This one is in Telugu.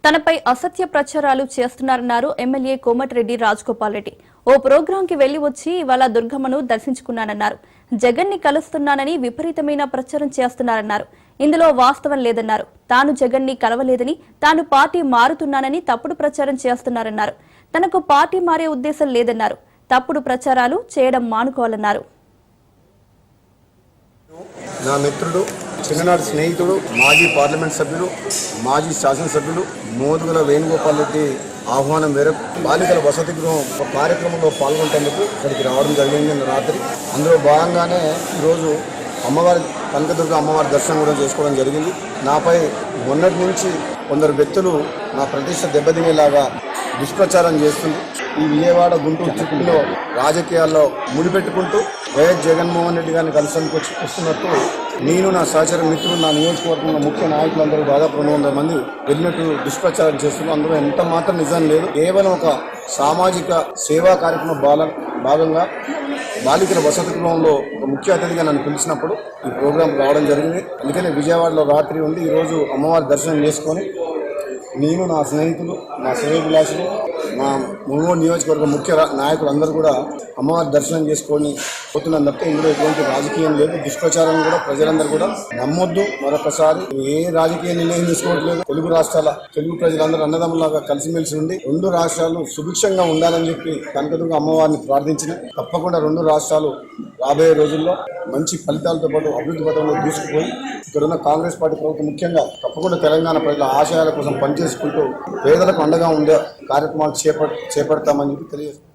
తనపై అసత్య ప్రచారాలు చేస్తున్నారన్నారు ఎమ్మెల్యే కోమటిరెడ్డి రాజగోపాల్ రెడ్డి. ఓ ప్రోగ్రాంకి వెళ్లి వచ్చి ఇవాళ దుర్గమ్మను దర్శించుకున్నానన్నారు. జగన్ ని కలుస్తున్నానని విపరీతమైన ప్రచారం చేస్తున్నారన్నారు. ఇందులో వాస్తవం లేదన్నారు. తాను జగన్ ని కలవలేదని, తాను పార్టీ మారుతున్నానని తప్పుడు ప్రచారం చేస్తున్నారన్నారు. తనకు పార్టీ మారే ఉద్దేశం లేదన్నారు. తప్పుడు ప్రచారాలు చేయడం మానుకోవాలన్నారు. నా మిత్రుడు, చిన్ననాటి స్నేహితుడు, మాజీ పార్లమెంట్ సభ్యులు, మాజీ శాసనసభ్యులు మోదుగుల వేణుగోపాల్ రెడ్డి ఆహ్వానం మేరకు బాలికల వసతి గృహం ఒక కార్యక్రమంలో పాల్గొనేందుకు ఇక్కడికి రావడం జరిగింది నిన్న రాత్రి. అందులో భాగంగానే ఈరోజు అమ్మవారి కనకదుర్గ అమ్మవారి దర్శనం కూడా చేసుకోవడం జరిగింది. నాపై మొన్నటి నుంచి కొందరు వ్యక్తులు నా ప్రతిష్ట దెబ్బతినేలాగా దుష్ప్రచారం చేస్తుంది. ఈ విజయవాడ గుంటూరు చుట్టూలో రాజకీయాల్లో ముడిపెట్టుకుంటూ వైఎస్ జగన్మోహన్ రెడ్డి గారిని కలిసేందుకు వస్తున్నట్టు నేను, నా సహచర మిత్రులు, నా నియోజకవర్గంలో ముఖ్య నాయకులందరూ దాదాపు 200 మంది వెళ్ళినట్టు దుష్ప్రచారం చేస్తున్నారు. అందులో ఎంత మాత్రం నిజం లేదు. కేవలం ఒక సామాజిక సేవా కార్యక్రమం భాగంగా బాలికల వసతి గృహంలో ఒక ముఖ్య అతిథిగా నన్ను పిలిచినప్పుడు ఈ ప్రోగ్రాం రావడం జరిగింది. అందుకనే విజయవాడలో రాత్రి ఉండి ఈరోజు అమ్మవారి దర్శనం చేసుకొని నేను, నా స్నేహితులు, నా శ్రేయోభిలాషులు, మా మునుగోడు నియోజకవర్గ ముఖ్య నాయకులు అందరూ కూడా అమ్మవారి దర్శనం చేసుకొని పోతున్నాం తప్ప ఇందులో ఎటువంటి రాజకీయం లేదు. దుష్ప్రచారం కూడా ప్రజలందరూ కూడా నమ్మొద్దు. మరొకసారి ఏ రాజకీయ నిర్ణయం తీసుకోవట్లేదు. తెలుగు ప్రజలందరూ అన్నదమ్ములాగా కలిసిమెలిసి ఉండి 2 రాష్ట్రాలు సుభిక్షంగా ఉండాలని చెప్పి కనకదుర్గ అమ్మవారిని ప్రార్థించిన తప్పకుండా 2 రాష్ట్రాలు రాబోయే రోజుల్లో మంచి ఫలితాలతో పాటు అభివృద్ధి పథంలో దూసుకుపోయి ఇక్కడున్న కాంగ్రెస్ పార్టీ ప్రభుత్వం ముఖ్యంగా తప్పకుండా తెలంగాణ ప్రజల ఆశయాల కోసం పనిచేసుకుంటూ పేదలకు అండగా ఉండే కార్యక్రమాలు చేపడతామని చెప్పి తెలియజేస్తారు.